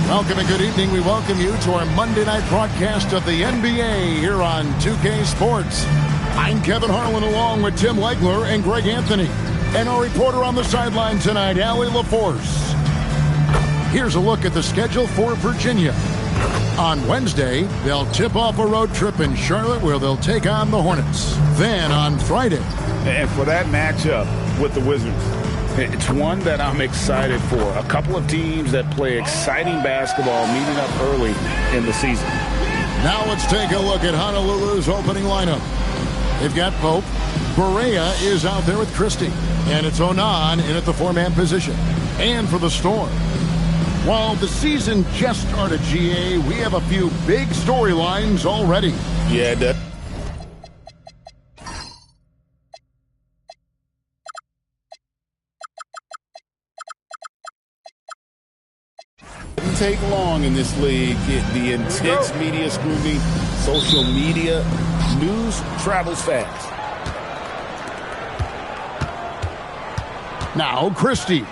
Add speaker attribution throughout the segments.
Speaker 1: Welcome and good evening. We welcome you to our Monday night broadcast of the NBA here on 2K Sports. I'm Kevin Harlan along with Tim Legler and Greg Anthony. And our reporter on the sideline tonight, Allie LaForce. Here's a look at the schedule for Virginia. On Wednesday, they'll tip off a road trip in Charlotte where they'll take on the Hornets. Then on Friday.
Speaker 2: And for that matchup with the Wizards, it's one that I'm excited for. A couple of teams that play exciting basketball meeting up early in the season.
Speaker 1: Now let's take a look at Honolulu's opening lineup. They've got Pope. Berea is out there with Christie. And it's Onan in at the four-man position. And for the Storm, while the season just started, GA, we have a few big storylines already.
Speaker 2: Yeah, that doesn't take long in this league. The intense media scrutiny, social media, news travels fast.
Speaker 1: Now Christie.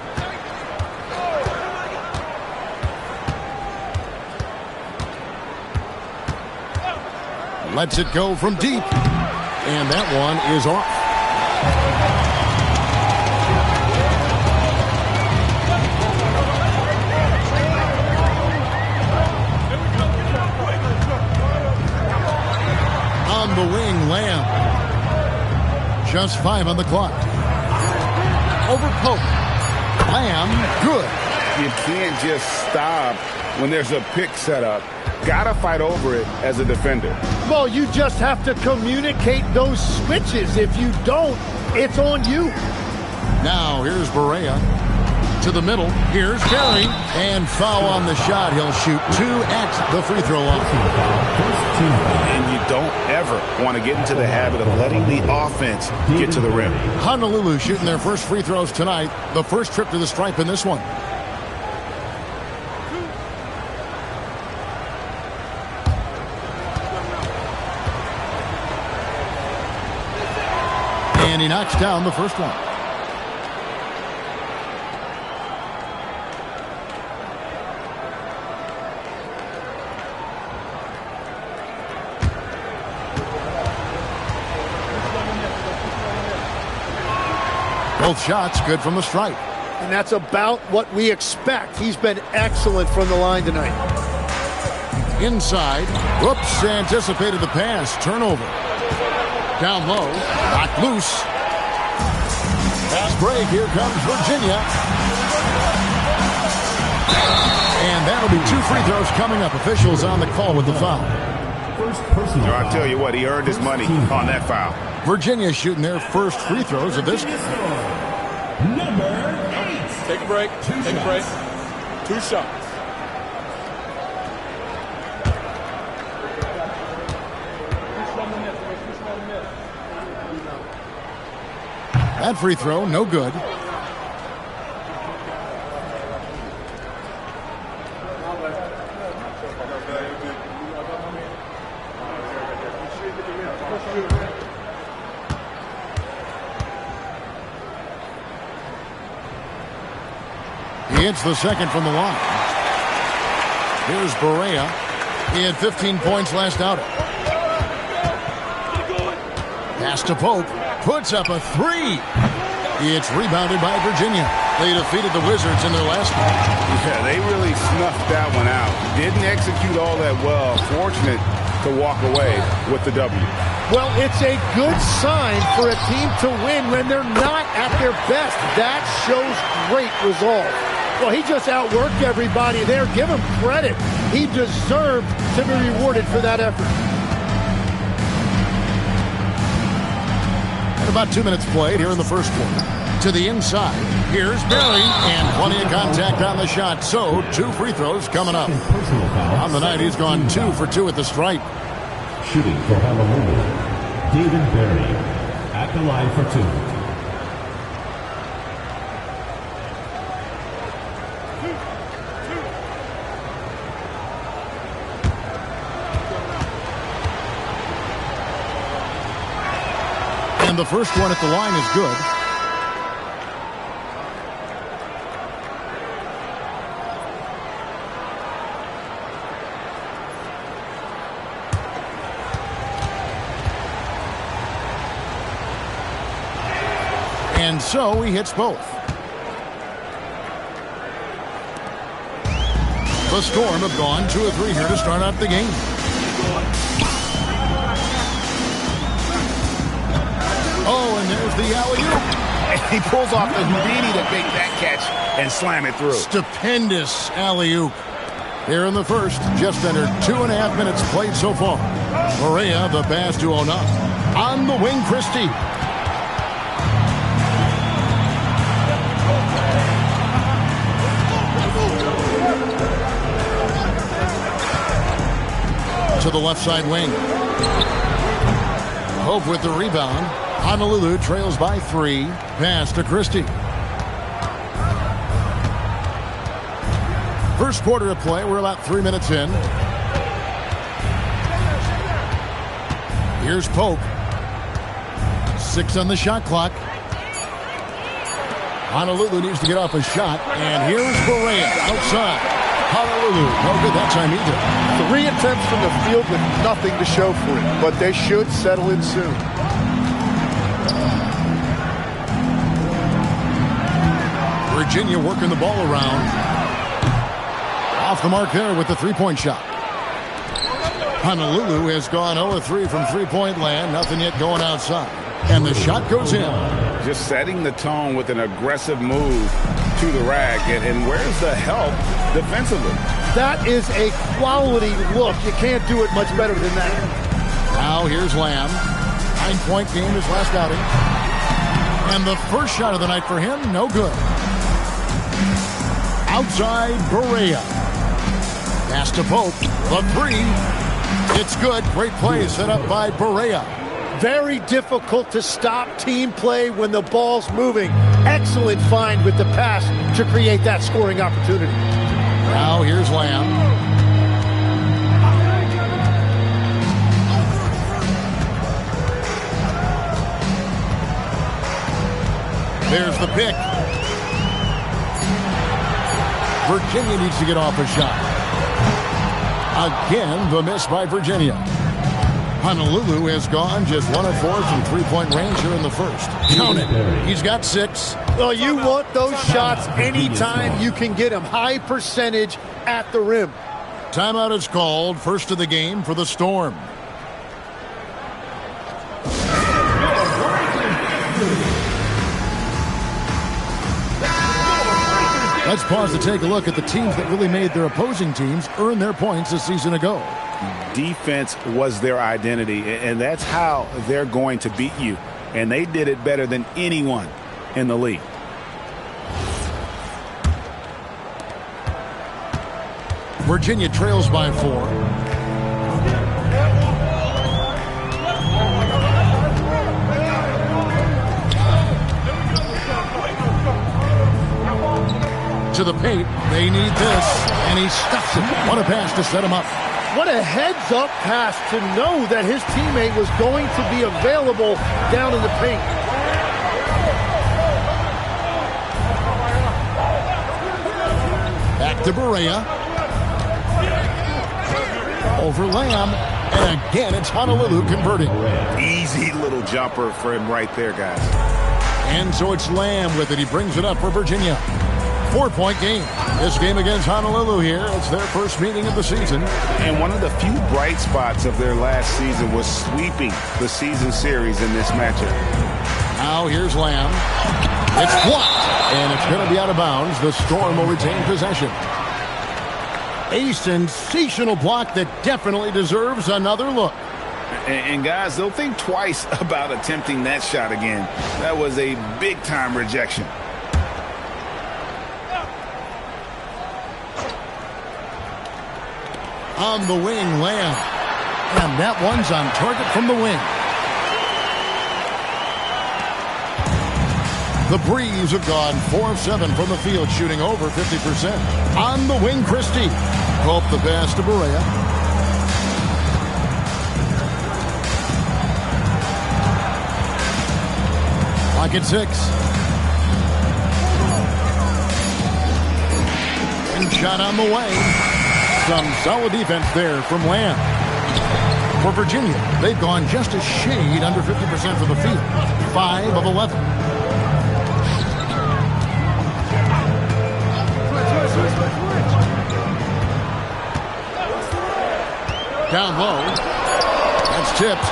Speaker 1: Lets it go from deep. And that one is off. On the wing, Lamb. Just 5 on the clock. Over Pope. Lamb, good.
Speaker 2: You can't just stop when there's a pick set up. Gotta fight over it as a defender.
Speaker 3: Well, you just have to communicate those switches. If you don't, it's on you.
Speaker 1: Now, here's Berea. To the middle. Here's Barry. And foul on the shot. He'll shoot 2 at the free throw line.
Speaker 2: And you don't ever want to get into the habit of letting the offense get to the rim.
Speaker 1: Honolulu shooting their first free throws tonight. The first trip to the stripe in this one. And he knocks down the first one. Both shots good from the stripe.
Speaker 3: And that's about what we expect. He's been excellent from the line tonight.
Speaker 1: Inside. Whoops, anticipated the pass. Turnover. Down low. Knocked loose. Fast break. Here comes Virginia. And that'll be 2 free throws coming up. Officials on the call with the foul.
Speaker 2: I'll tell you what, he earned his money on that foul.
Speaker 1: Virginia shooting their first free throws of this game.
Speaker 4: Number 8.
Speaker 5: Take a break. Take a break. 2 shots.
Speaker 1: That free throw, no good. He hits the second from the line. Here's Berea. He had 15 points last outing. Pass to Pope. Puts up a 3. It's rebounded by Virginia. They defeated the Wizards in their last match.
Speaker 2: Yeah, they really snuffed that one out. Didn't execute all that well. Fortunate to walk away with the W.
Speaker 3: Well, it's a good sign for a team to win when they're not at their best. That shows great resolve. Well, he just outworked everybody there. Give him credit. He deserved to be rewarded for that effort.
Speaker 1: And about 2 minutes played here in the first quarter. To the inside. Here's Barry. And plenty of contact on the shot. So, 2 free throws coming up. On the night, he's gone 2 for 2 at the stripe.
Speaker 4: Shooting for Honolulu, David Berry at the line for 2.
Speaker 1: And the first one at the line is good. And so he hits both. The Storm have gone 2 of 3 here to start out the game. Oh, and there's the alley-oop.
Speaker 2: And he pulls off the Houdini to make that catch and slam it through.
Speaker 1: Stupendous alley-oop. Here in the first, just under 2.5 minutes played so far. Correa, the pass to Ona. On the wing, Christie. To the left side wing. Hope with the rebound. Honolulu trails by 3. Pass to Christie. First quarter of play. We're about 3 minutes in. Here's Pope. 6 on the shot clock. Honolulu needs to get off a shot. And here's Correa outside. Honolulu, no good that time either.
Speaker 3: 3 attempts from the field with nothing to show for it, but they should settle in soon.
Speaker 1: Virginia working the ball around. Off the mark there with the three-point shot. Honolulu has gone 0 of 3 from three-point land. Nothing yet going outside. And the shot goes in.
Speaker 2: Just setting the tone with an aggressive move to the rack. And where's the help defensively?
Speaker 3: That is a quality look. You can't do it much better than that.
Speaker 1: Now here's Lamb. 9-point game his last outing. And the first shot of the night for him, no good. Outside Correa. Pass to Pope. The 3. It's good. Great play set up by Correa.
Speaker 3: Very difficult to stop team play when the ball's moving. Excellent find with the pass to create that scoring opportunity.
Speaker 1: Now here's Lamb. There's the pick. Virginia needs to get off a shot. Again, the miss by Virginia. Honolulu has gone just 1 of 4 from three-point range here in the first. Count it. He's got 6.
Speaker 3: Well, you want those shots anytime you can get them. High percentage at the rim.
Speaker 1: Timeout is called. First of the game for the Storm. Let's pause to take a look at the teams that really made their opposing teams earn their points a season ago.
Speaker 2: Defense was their identity, and that's how they're going to beat you. And they did it better than anyone in the league.
Speaker 1: Virginia trails by 4. To the paint, they need this, and he stuffs it. What a pass to set him up.
Speaker 3: What a heads-up pass to know that his teammate was going to be available down in the paint.
Speaker 1: Back to Berea. Over Lamb, and again it's Honolulu converting.
Speaker 2: Easy little jumper for him right there, guys.
Speaker 1: And so it's Lamb with it. He brings it up for Virginia. 4-point game. This game against Honolulu here. It's their first meeting of the season.
Speaker 2: And one of the few bright spots of their last season was sweeping the season series in this matchup.
Speaker 1: Now here's Lamb. It's blocked, and it's going to be out of bounds. The Storm will retain possession. A sensational block that definitely deserves another look.
Speaker 2: And guys, they'll think twice about attempting that shot again. That was a big-time rejection.
Speaker 1: On the wing, Lamb. And that one's on target from the wing. The Breeze have gone 4 of 7 from the field, shooting over 50%. On the wing, Christie. Hope the pass to Berea. Clock at 6. And shot on the way. Some solid defense there from Lamb. For Virginia, they've gone just a shade under 50% from the field. 5 of 11. Down low. That's tipped.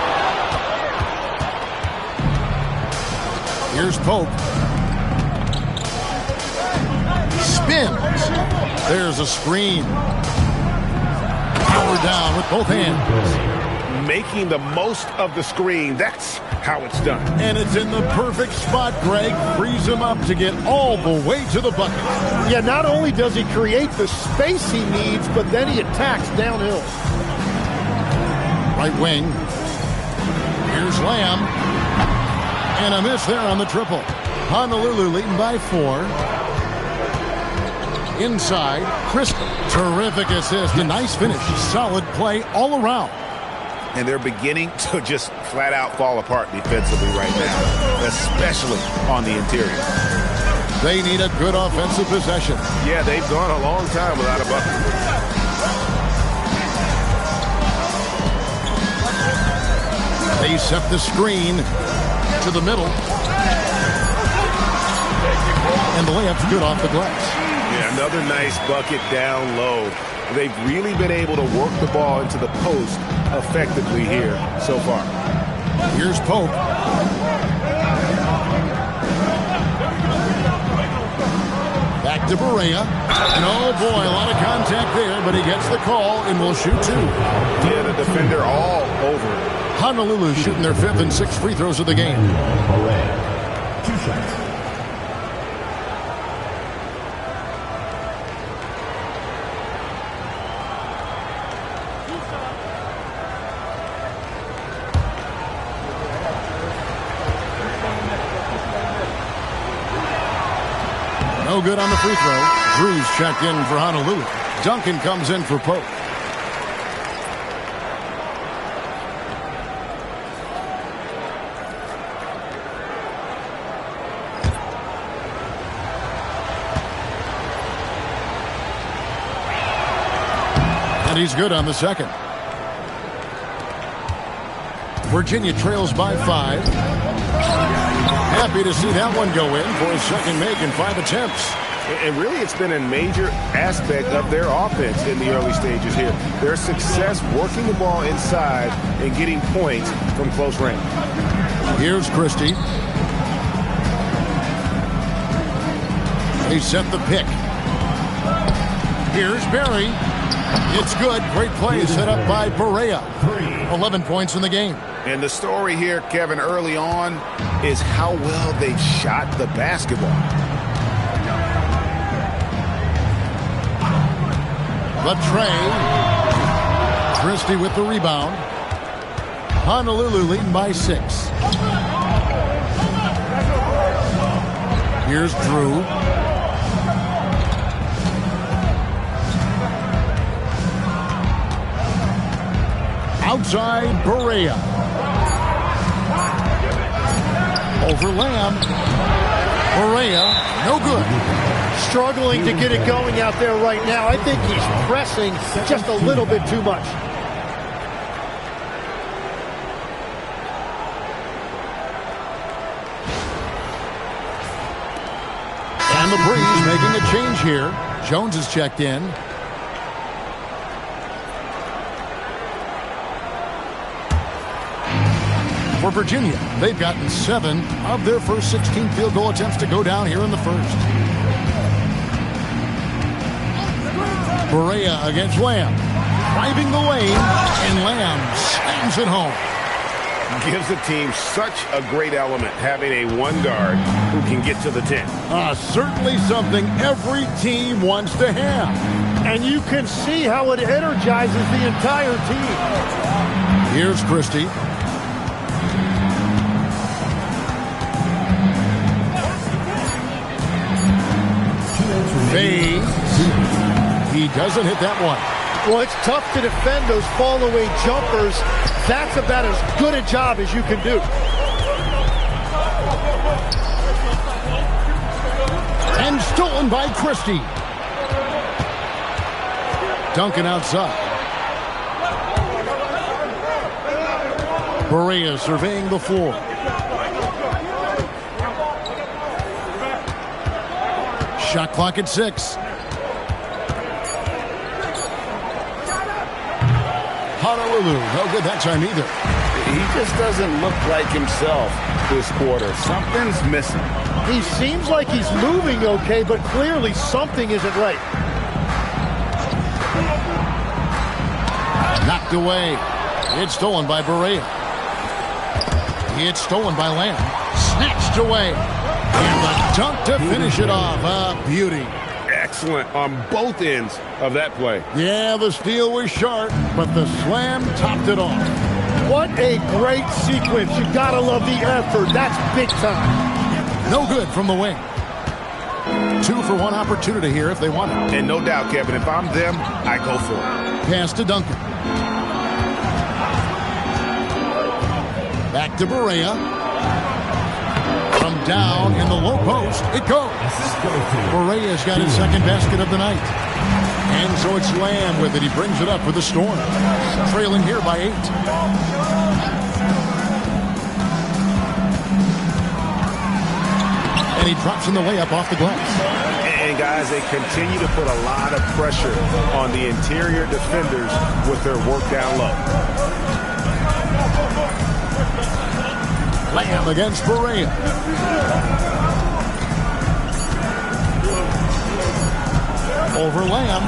Speaker 1: Here's Pope. Spins. There's a screen. Power down with both hands.
Speaker 2: Making the most of the screen. That's how it's done.
Speaker 1: And it's in the perfect spot, Greg. Frees him up to get all the way to the bucket.
Speaker 3: Yeah, not only does he create the space he needs, but then he attacks downhill.
Speaker 1: Right wing. Here's Lamb. And a miss there on the triple. Honolulu leading by 4. Inside, Crisp. Terrific assist. A nice finish. Solid play all around.
Speaker 2: And they're beginning to just flat out fall apart defensively right now, especially on the interior.
Speaker 1: They need a good offensive possession.
Speaker 2: Yeah, they've gone a long time without a bucket.
Speaker 1: They set the screen to the middle. And the layup's good off the glass.
Speaker 2: Yeah, another nice bucket down low. They've really been able to work the ball into the post effectively here so far.
Speaker 1: Here's Pope. Back to Berea. And oh boy, a lot of contact there, but he gets the call and will shoot 2.
Speaker 2: Yeah, the defender all over it.
Speaker 1: Honolulu shooting their 5th and 6th free throws of the game.
Speaker 4: 2 shots.
Speaker 1: No good on the free throw. Drew's checked in for Honolulu. Duncan comes in for Pope. And he's good on the second. Virginia trails by 5. Happy to see that one go in for his second make in 5 attempts.
Speaker 2: And really, it's been a major aspect of their offense in the early stages here. Their success working the ball inside and getting points from close range.
Speaker 1: Here's Christie. They set the pick. Here's Barry. It's good. Great play set up by Berea. 11 points in the game.
Speaker 2: And the story here, Kevin, early on is how well they shot the basketball.
Speaker 1: The tray. Christie with the rebound. Honolulu leading by 6. Here's Drew. Outside Berea. Over Lamb. Berea, no good.
Speaker 3: Struggling to get it going out there right now. I think he's pressing just a little bit too much.
Speaker 1: And the Breeze making a change here. Jones is checked in. For Virginia, they've gotten 7 of their first 16 field goal attempts to go down here in the first. Berea against Lamb. Driving the lane, and Lamb slams it home.
Speaker 2: Gives the team such a great element having a one guard who can get to the 10.
Speaker 1: Certainly something every team wants to have.
Speaker 3: And you can see how it energizes the entire team.
Speaker 1: Here's Christie. Fades. He doesn't hit that one.
Speaker 3: Well, it's tough to defend those fall-away jumpers. That's about as good a job as you can do.
Speaker 1: And stolen by Christie. Duncan outside. Berea surveying the floor. Shot clock at 6. Honolulu. No good that time either.
Speaker 2: He just doesn't look like himself this quarter. Something's missing.
Speaker 3: He seems like he's moving okay, but clearly something isn't right.
Speaker 1: Knocked away. It's stolen by Berea. It's stolen by Lamb. Snatched away. And the dunk to finish it off. A beauty.
Speaker 2: Excellent on both ends of that play.
Speaker 1: Yeah, the steal was sharp, but the slam topped it off.
Speaker 3: What a great sequence. You gotta love the effort. That's big time.
Speaker 1: No good from the wing. 2 for 1 opportunity here if they want it.
Speaker 2: And no doubt, Kevin, if I'm them, I go for it.
Speaker 1: Pass to Duncan. Back to Berea. From down in the low post, it goes. Berea's got his second basket of the night. And so it's Lamb with it. He brings it up for the Storm. Trailing here by 8. And he drops in the layup off the glass.
Speaker 2: And guys, they continue to put a lot of pressure on the interior defenders with their work down low.
Speaker 1: Lamb against Berea. Over Lamb.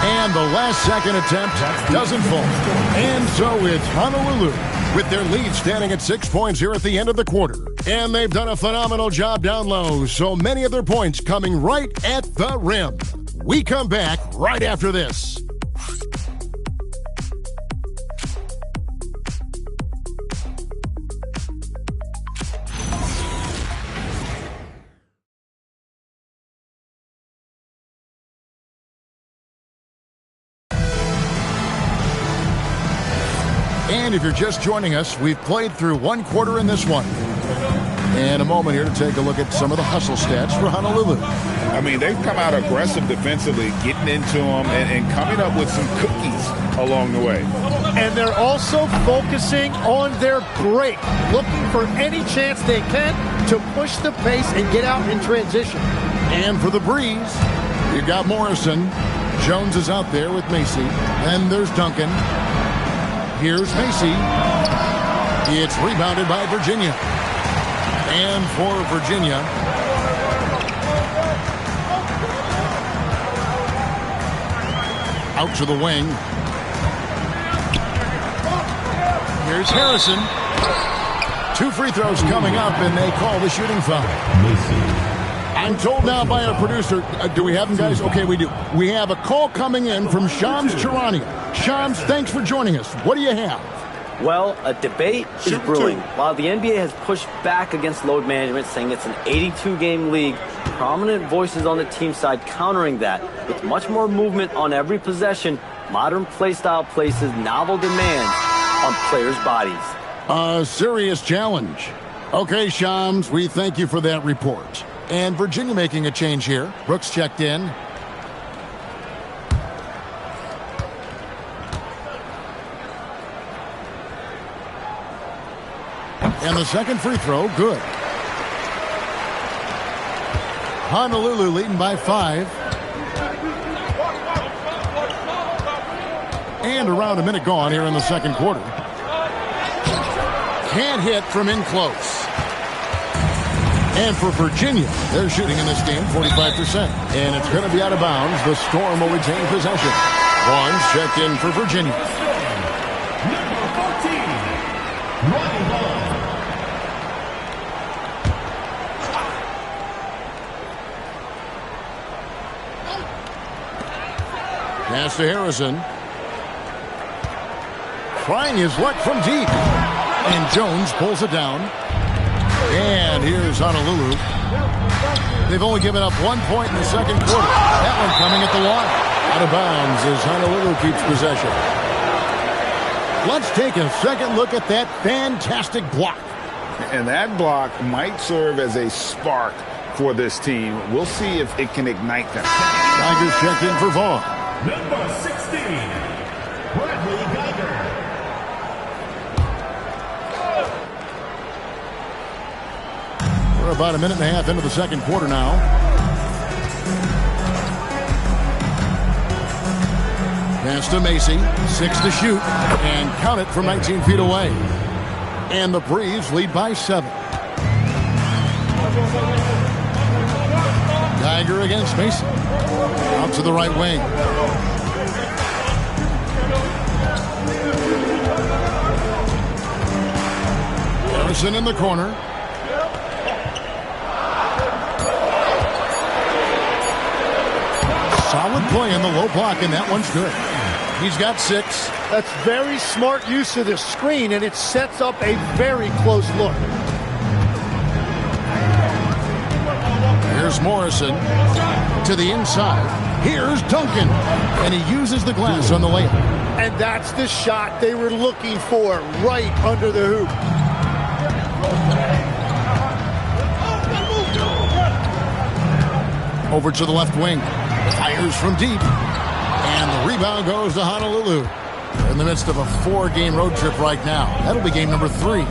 Speaker 1: And the last second attempt doesn't fall. And so it's Honolulu with their lead standing at 6 points here at the end of the quarter. And they've done a phenomenal job down low. So many of their points coming right at the rim. We come back right after this. And if you're just joining us, we've played through 1 quarter in this one. And a moment here to take a look at some of the hustle stats for Honolulu.
Speaker 2: I mean, they've come out aggressive defensively, getting into them and coming up with some cookies along the way.
Speaker 3: And they're also focusing on their break, looking for any chance they can to push the pace and get out in transition.
Speaker 1: And for the Breeze, you've got Morrison. Jones is out there with Macy. And there's Duncan. Here's Macy. It's rebounded by Virginia. And for Virginia, out to the wing. Here's Harrison. 2 free throws coming up, and they call the shooting foul. I'm told now by our producer, do we have them, guys? Okay, we do. We have a call coming in from Shams Charania. Shams, thanks for joining us. What do you have?
Speaker 6: Well, a debate is brewing. While the NBA has pushed back against load management, saying it's an 82-game league, prominent voices on the team side countering that. With much more movement on every possession, modern play style places novel demands on players' bodies.
Speaker 1: A serious challenge. Okay, Shams, we thank you for that report. And Virginia making a change here. Brooks checked in. And the second free throw, good. Honolulu leading by 5. And around a minute gone here in the second quarter. Can't hit from in close. And for Virginia, they're shooting in this game 45%. And it's going to be out of bounds. The Storm will retain possession. Barnes checked in for Virginia. Pass to Harrison. Trying his luck from deep. And Jones pulls it down. And here's Honolulu. They've only given up 1 point in the second quarter. That one coming at the line. Out of bounds as Honolulu keeps possession. Let's take a second look at that fantastic block.
Speaker 2: And that block might serve as a spark for this team. We'll see if it can ignite them.
Speaker 1: Tigers checked in for Vaughn.
Speaker 4: Number 16, Bradley Geiger.
Speaker 1: We're about a minute and a half into the second quarter now. Pass to Macy. 6 to shoot. And count it from 19 feet away. And the Braves lead by 7. Geiger against Macy. Out to the right wing. Harrison in the corner. Solid play in the low block, and that one's good. He's got 6.
Speaker 3: That's very smart use of the screen, and it sets up a very close look.
Speaker 1: Here's Morrison to the inside. Here's Duncan, and he uses the glass on the layup.
Speaker 3: And that's the shot they were looking for, right under the hoop.
Speaker 1: Over to the left wing. Fires from deep. And the rebound goes to Honolulu. They're in the midst of a 4-game road trip right now. That'll be game number 3.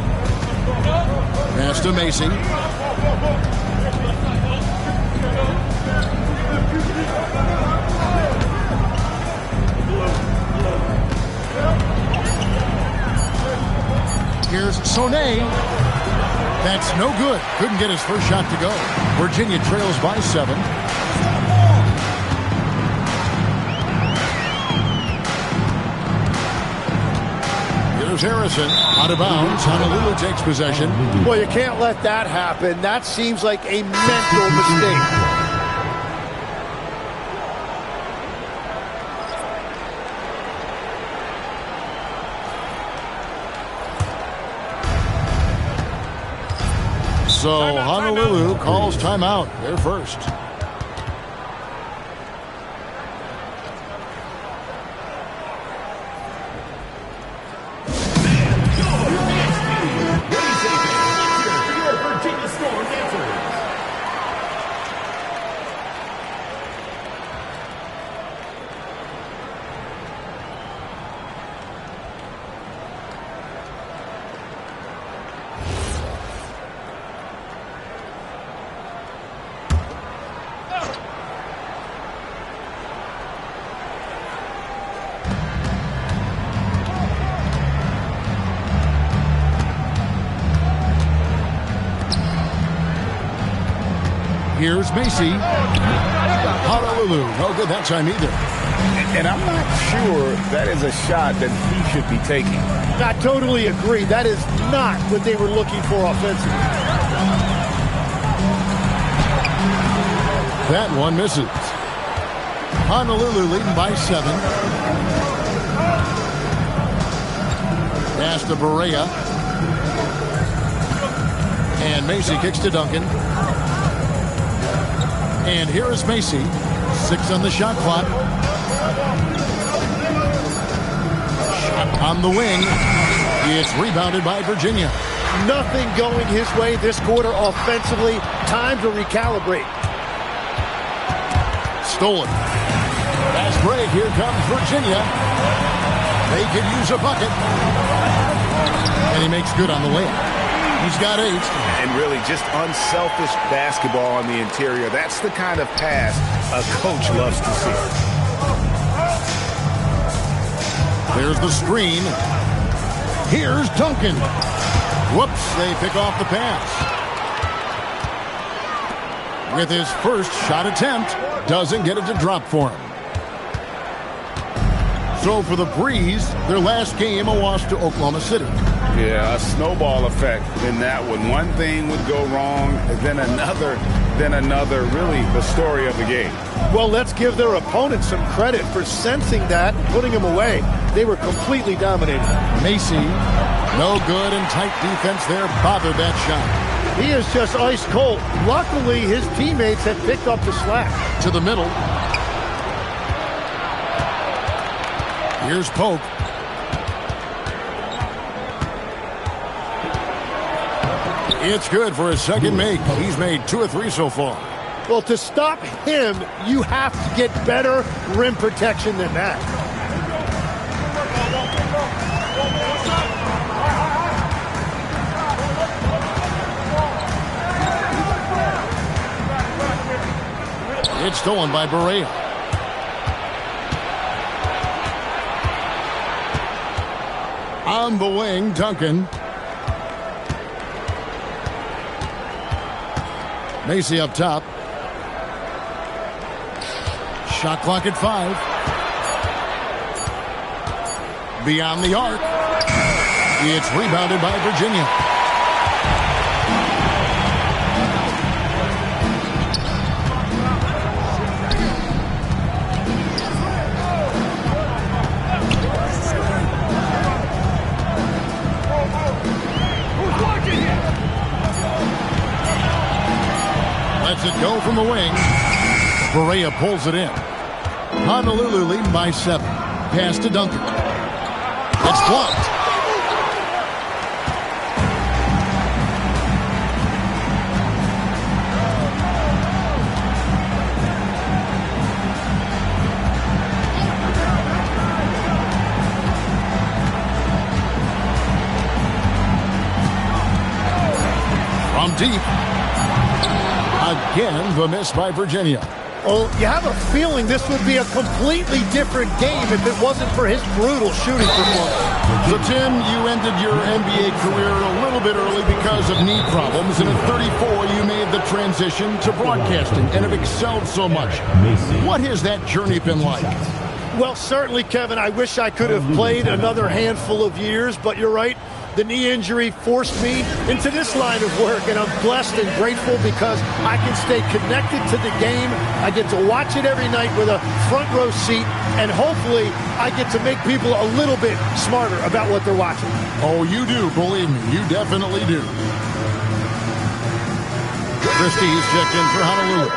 Speaker 1: Pass to Macy. Here's Sonnet. That's no good. Couldn't get his first shot to go. Virginia trails by 7. Here's Harrison. Out of bounds. Honolulu takes possession.
Speaker 3: Well, you can't let that happen. That seems like a mental mistake.
Speaker 1: So Honolulu calls timeout. They're first. Here's Macy. Honolulu, no good that time either.
Speaker 2: And I'm not sure that is a shot that he should be taking.
Speaker 3: I totally agree. That is not what they were looking for offensively.
Speaker 1: That one misses. Honolulu leading by 7. Pass to Berea. And Macy kicks to Duncan. And here is Macy. 6 on the shot clock. Shot on the wing. It's rebounded by Virginia.
Speaker 3: Nothing going his way this quarter offensively. Time to recalibrate.
Speaker 1: Stolen. Fast break. Here comes Virginia. They could use a bucket. And he makes good on the layup. He's got 8.
Speaker 2: And really just unselfish basketball on the interior. That's the kind of pass a coach loves to see.
Speaker 1: There's the screen. Here's Duncan. Whoops, they pick off the pass. With his first shot attempt, doesn't get it to drop for him. So for the Breeze, their last game a loss to Oklahoma City.
Speaker 2: Yeah, a snowball effect in that one. One thing would go wrong, then another, really the story of the game.
Speaker 3: Well, let's give their opponents some credit for sensing that and putting them away. They were completely dominated.
Speaker 1: Macy, no good, and tight defense there bothered that shot.
Speaker 3: He is just ice cold. Luckily, his teammates had picked up the slack.
Speaker 1: To the middle. Here's Pope. It's good for his second make. He's made 2 or 3 so far.
Speaker 3: Well, to stop him, you have to get better rim protection than that. It's stolen by Berea.
Speaker 1: On the wing, Duncan. Macy up top. Shot clock at 5. Beyond the arc. It's rebounded by Virginia. Lets it go from the wing. Berea pulls it in. Honolulu leading by 7. Pass to Duncan. It's blocked. From deep. Again, the miss by Virginia.
Speaker 3: Well, you have a feeling this would be a completely different game if it wasn't for his brutal shooting performance.
Speaker 1: So, Tim, you ended your NBA career a little bit early because of knee problems, and at 34, you made the transition to broadcasting and have excelled so much. What has that journey been like?
Speaker 3: Well, certainly, Kevin, I wish I could have played another handful of years, but you're right. The knee injury forced me into this line of work, and I'm blessed and grateful because I can stay connected to the game. I get to watch it every night with a front row seat, and hopefully I get to make people a little bit smarter about what they're watching.
Speaker 1: Oh, you do, believe me. You definitely do. Christie's checked in for Honolulu.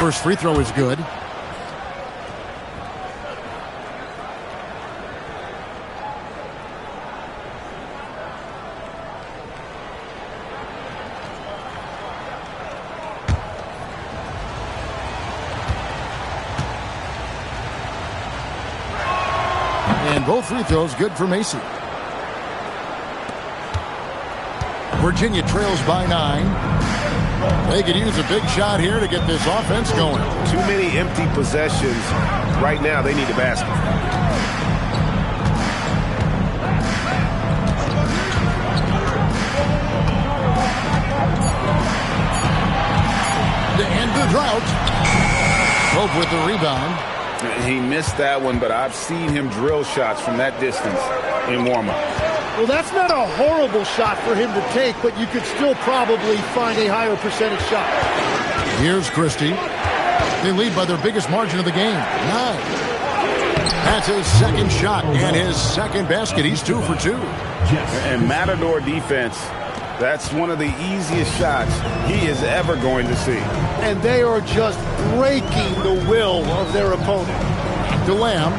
Speaker 1: First free throw is good. And both free throws good for Macy. Virginia trails by 9. They could use a big shot here to get this offense going.
Speaker 7: Too many empty possessions. Right now, they need a basket.
Speaker 1: To end the drought. Pope with the rebound.
Speaker 2: He missed that one, but I've seen him drill shots from that distance in warm-up.
Speaker 3: Well, that's not a horrible shot for him to take, but you could still probably find a higher percentage shot.
Speaker 1: Here's Christie. They lead by their biggest margin of the game, 9. That's his second shot and his second basket. He's 2 for 2.
Speaker 2: And Matador defense, that's one of the easiest shots he is ever going to see.
Speaker 3: And they are just breaking the will of their opponent.
Speaker 1: To Lamb.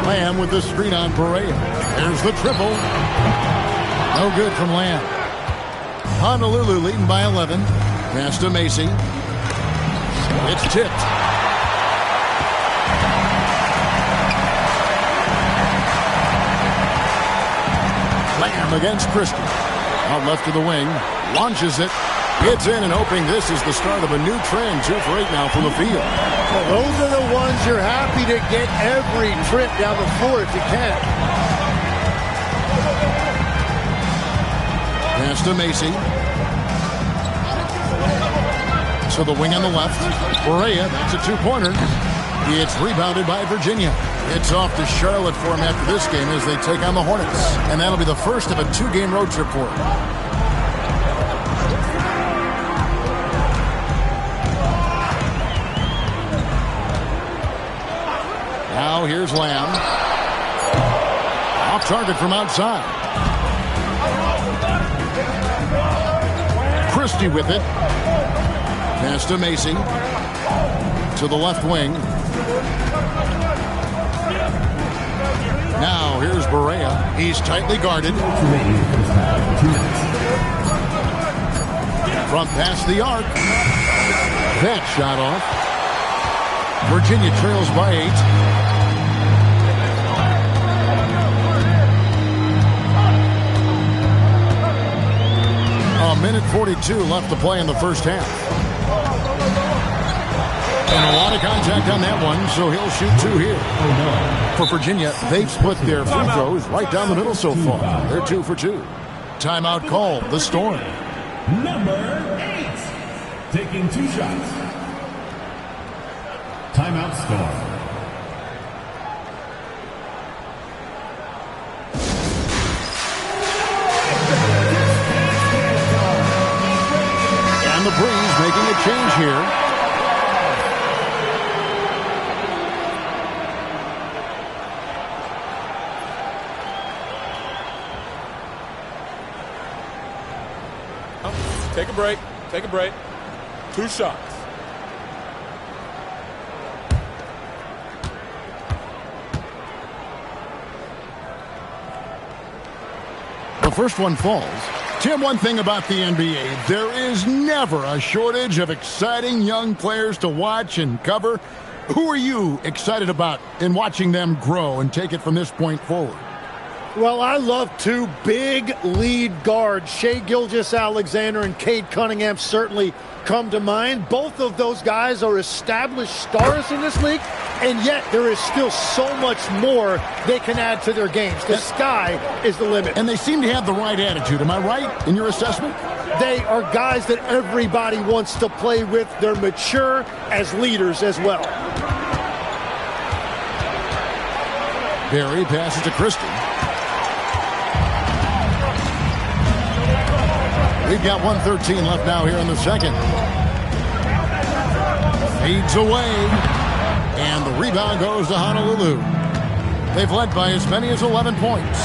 Speaker 1: Lamb with the screen on Berea. There's the triple. No good from Lamb. Honolulu leading by 11. Pass to Macy. It's tipped. Lamb against Christie. Out left to the wing. Launches it. Gets in and hoping this is the start of a new trend. 2 for 8 now from the field.
Speaker 3: Well, those are the ones you're happy to get every trip down the floor if you can.
Speaker 1: Pass to Macy. So the wing on the left. Berea, that's a 2-pointer. It's rebounded by Virginia. It's off to Charlotte for him after this game as they take on the Hornets. And that'll be the first of a 2-game road trip for him. Now here's Lamb. Off target from outside. Christie with it. Pass to Macy. To the left wing. Now here's Barea. He's tightly guarded. From past the arc. That shot off. Virginia trails by 8. A minute 42 left to play in the first half. And a lot of contact on that one, so he'll shoot 2 here. For Virginia, they've split their free throws right down the middle so far. They're 2 for 2. Timeout called, the Storm.
Speaker 4: Number 8, taking 2 shots. Timeout, Storm.
Speaker 1: And the Breeze making a change here.
Speaker 5: Take a break. Take a break. 2 shots.
Speaker 1: The first one falls. Tim, one thing about the NBA, there is never a shortage of exciting young players to watch and cover. Who are you excited about in watching them grow and take it from this point forward?
Speaker 3: Well, I love 2 big lead guards. Shai Gilgeous-Alexander and Cade Cunningham certainly come to mind. Both of those guys are established stars in this league, and yet there is still so much more they can add to their games. The sky is the limit.
Speaker 1: And they seem to have the right attitude. Am I right in your assessment?
Speaker 3: They are guys that everybody wants to play with. They're mature as leaders as well.
Speaker 1: Barry passes to Christie. We've got 1:13 left now here in the second. Feeds away. And the rebound goes to Honolulu. They've led by as many as 11 points.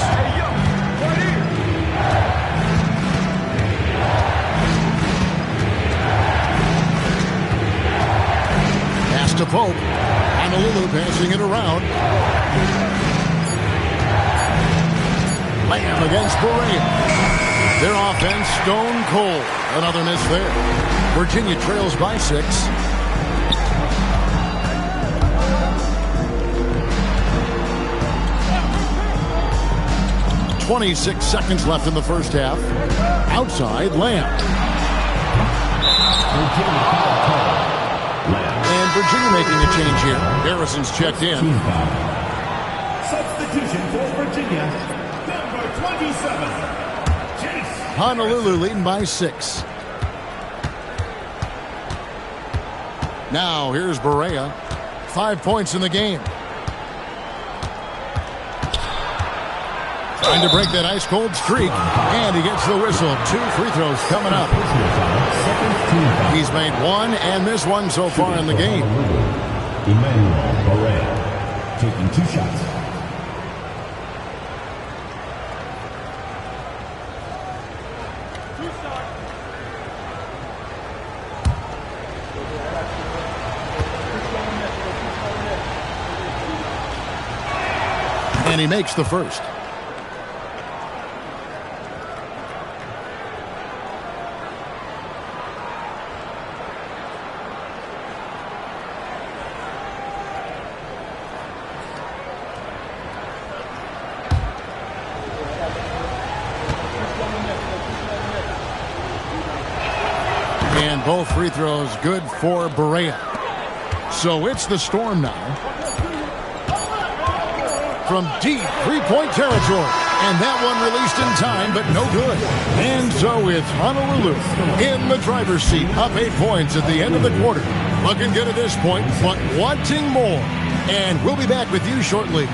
Speaker 1: Pass to Pope. Honolulu passing it around. Lamb against Barea. Their offense stone cold. Another miss there. Virginia trails by 6. 26 seconds left in the first half. Outside, Lamb. And Virginia making a change here. Harrison's checked in.
Speaker 4: Substitution for Virginia, number 27.
Speaker 1: Honolulu leading by 6. Now here's Barea. 5 points in the game. Trying to break that ice-cold streak. And he gets the whistle. 2 free throws coming up. He's made 1 and missed 1 so far in the game.
Speaker 4: Emmanuel Barea taking 2 shots.
Speaker 1: And he makes the first. And both free throws good for Barea. So it's the Storm now. From deep three-point territory. And that one released in time, but no good. And so it's Honolulu in the driver's seat, up 8 points at the end of the quarter. Looking good at this point, but wanting more. And we'll be back with you shortly.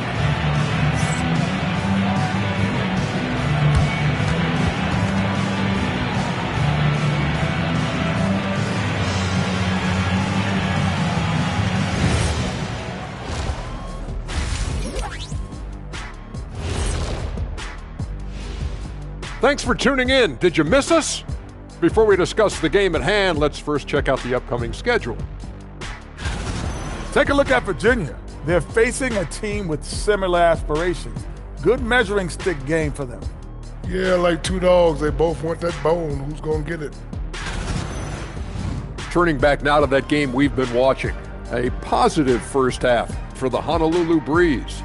Speaker 8: Thanks for tuning in. Did you miss us? Before we discuss the game at hand, let's first check out the upcoming schedule.
Speaker 5: Take a look at Virginia. They're facing a team with similar aspirations.
Speaker 3: Good measuring stick game for them.
Speaker 9: Yeah, like two dogs. They both want that bone. Who's going to get it?
Speaker 8: Turning back now to that game we've been watching. A positive first half for the Honolulu Breeze.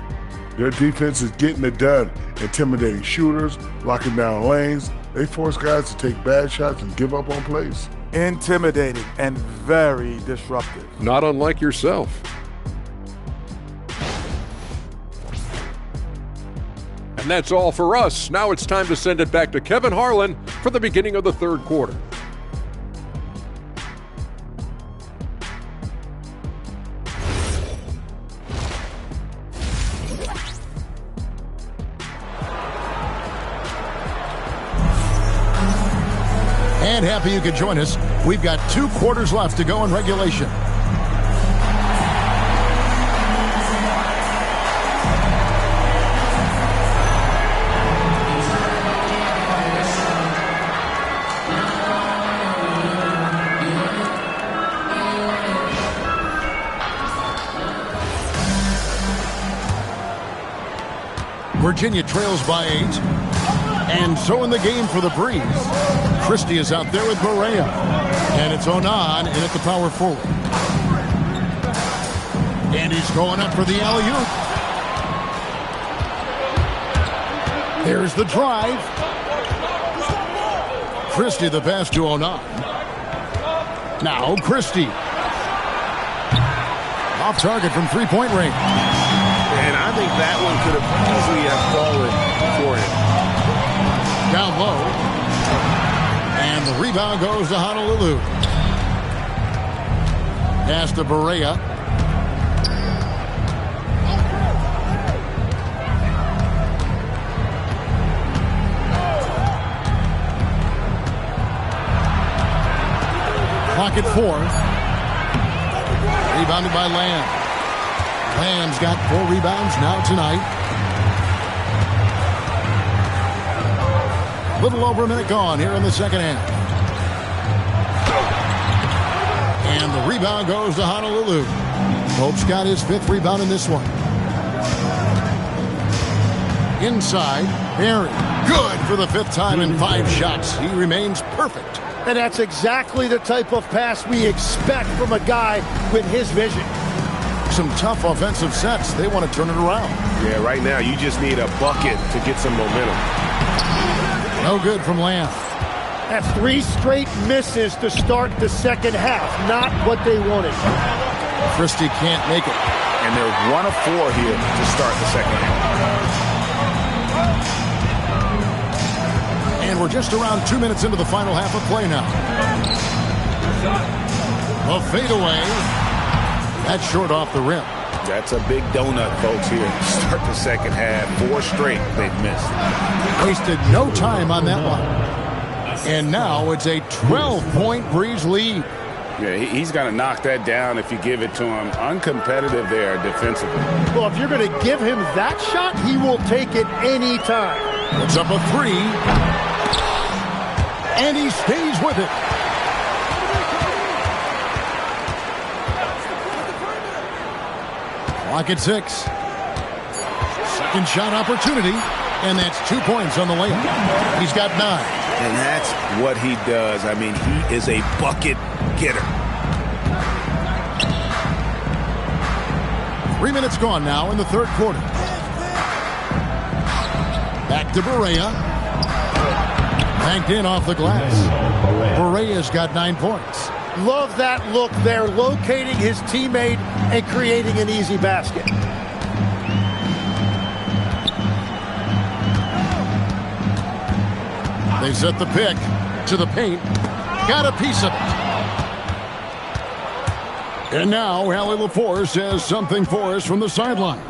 Speaker 9: Their defense is getting it done, intimidating shooters, locking down lanes. They force guys to take bad shots and give up on plays.
Speaker 3: Intimidating and very disruptive.
Speaker 8: Not unlike yourself. And that's all for us. Now it's time to send it back to Kevin Harlan for the beginning of the third quarter.
Speaker 1: And happy you could join us. We've got 2 quarters left to go in regulation. Virginia trails by 8. And so in the game for the Breeze, Christie is out there with Barea. And it's Onan in at the power forward. And he's going up for the alley-oop. There's the drive. Christie the pass to Onan. Now Christie. Off target from three-point range.
Speaker 7: And I think that one could have easily have fallen for him.
Speaker 1: Down low. And the rebound goes to Honolulu. Pass to Barea. Clock at 4. Rebounded by Lamb. Lamb's got 4 rebounds now tonight. Little over a minute gone here in the second half. And the rebound goes to Honolulu. Pope's got his 5th rebound in this one. Inside, Barry. Good for the 5th time in 5 shots. He remains perfect.
Speaker 3: And that's exactly the type of pass we expect from a guy with his vision.
Speaker 1: Some tough offensive sets. They want to turn it around.
Speaker 7: Yeah, right now you just need a bucket to get some momentum.
Speaker 1: No good from Lamb.
Speaker 3: That's 3 straight misses to start the second half. Not what they wanted.
Speaker 1: Christie can't make it.
Speaker 2: And they're 1 of 4 here to start the second half.
Speaker 1: And we're just around 2 minutes into the final half of play now. A fadeaway. That's short off the rim.
Speaker 2: That's a big donut, folks, here to start the second half. 4 straight they've missed.
Speaker 1: Wasted no time on that one. And now it's a 12-point Breeze lead.
Speaker 2: Yeah, he's going to knock that down if you give it to him. Uncompetitive there defensively.
Speaker 3: Well, if you're going to give him that shot, he will take it any time.
Speaker 1: Puts up a 3. And he stays with it. Clock at 6. Second shot opportunity. And that's 2 points on the layup. He's got 9.
Speaker 2: And that's what he does. I mean, he is a bucket getter.
Speaker 1: 3 minutes gone now in the third quarter. Back to Barea. Banked in off the glass. Barea's got 9 points.
Speaker 3: Love that look there, locating his teammate and creating an easy basket.
Speaker 1: They set the pick to the paint. Got a piece of it. And now Allie LaForce says something for us from the sideline.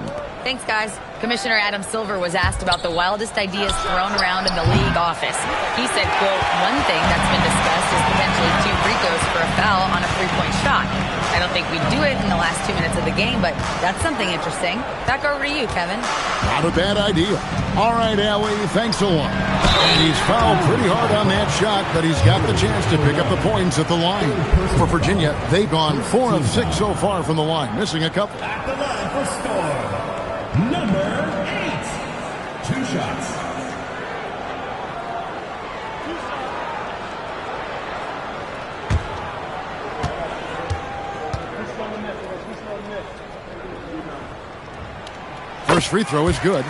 Speaker 10: Thanks, guys. Commissioner Adam Silver was asked about the wildest ideas thrown around in the league office. He said, quote, one thing that's been discussed is potentially 2 free throws for a foul on a 3-point shot. I don't think we'd do it in the last 2 minutes of the game, but that's something interesting. Back over to you, Kevin.
Speaker 1: Not a bad idea. All right, Allie, thanks a lot. And he's fouled pretty hard on that shot, but he's got the chance to pick up the points at the line. For Virginia, they've gone 4 of 6 so far from the line, missing a couple.
Speaker 4: At the line for score, number 8,
Speaker 1: free throw is good.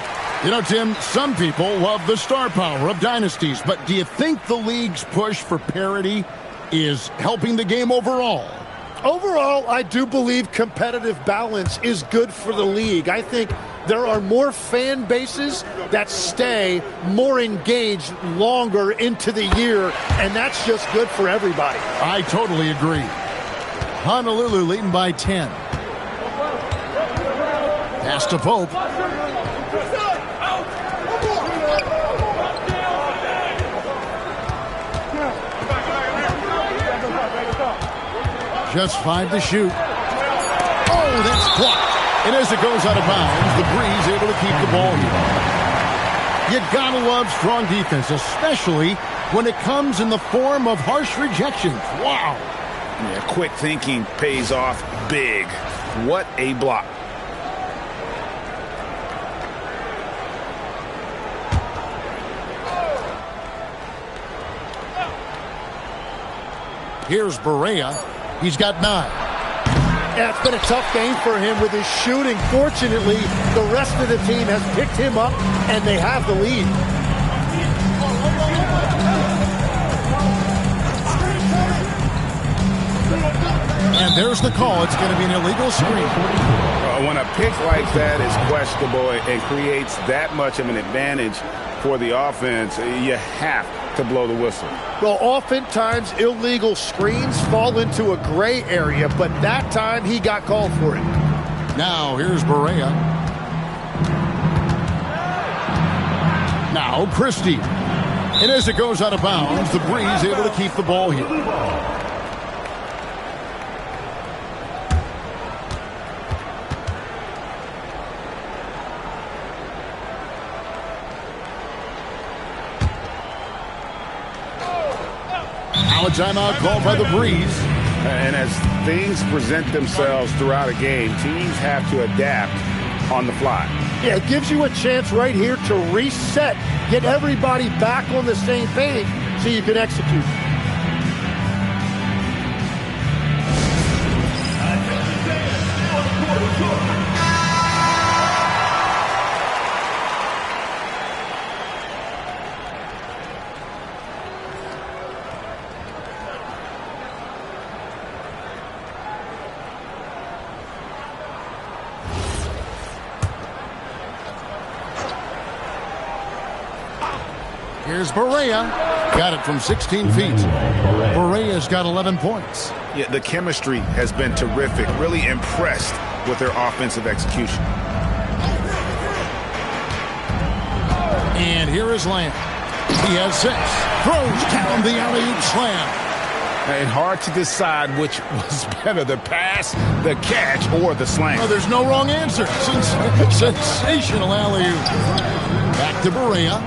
Speaker 1: You know, Tim, some people love the star power of dynasties, but do you think the league's push for parity is helping the game overall?
Speaker 3: Overall, I do believe competitive balance is good for the league. I think there are more fan bases that stay more engaged longer into the year, and that's just good for everybody.
Speaker 1: I totally agree. Honolulu leading by 10. Pass to Pope. Just 5 to shoot. Oh, that's blocked. And as it goes out of bounds, the Breeze able to keep the ball here. You gotta love strong defense, especially when it comes in the form of harsh rejections. Wow.
Speaker 2: Yeah, quick thinking pays off big. What a block.
Speaker 1: Here's Barea. He's got 9.
Speaker 3: Yeah, it's been a tough game for him with his shooting. Fortunately, the rest of the team has picked him up, and they have the lead.
Speaker 1: And there's the call. It's going to be an illegal screen.
Speaker 2: When a pick like that is questionable and creates that much of an advantage for the offense, you have to blow the whistle.
Speaker 3: Well, oftentimes illegal screens fall into a gray area, but that time he got called for it.
Speaker 1: Now here's Barea. Now Christie. And as it goes out of bounds, the Breeze able to keep the ball here. Now a timeout called by the Breeze.
Speaker 2: And as things present themselves throughout a game, teams have to adapt on the fly.
Speaker 3: Yeah, it gives you a chance right here to reset, get everybody back on the same page so you can execute.
Speaker 1: Here's Barea. Got it from 16 feet. Barea's got 11 points.
Speaker 2: Yeah, the chemistry has been terrific. Really impressed with their offensive execution.
Speaker 1: And here is Lamb. He has 6. Throws down the alley-oop slam.
Speaker 2: And hard to decide which was better, the pass, the catch, or the slam.
Speaker 1: Oh, there's no wrong answer. Sensational alley-oop. Back to Barea.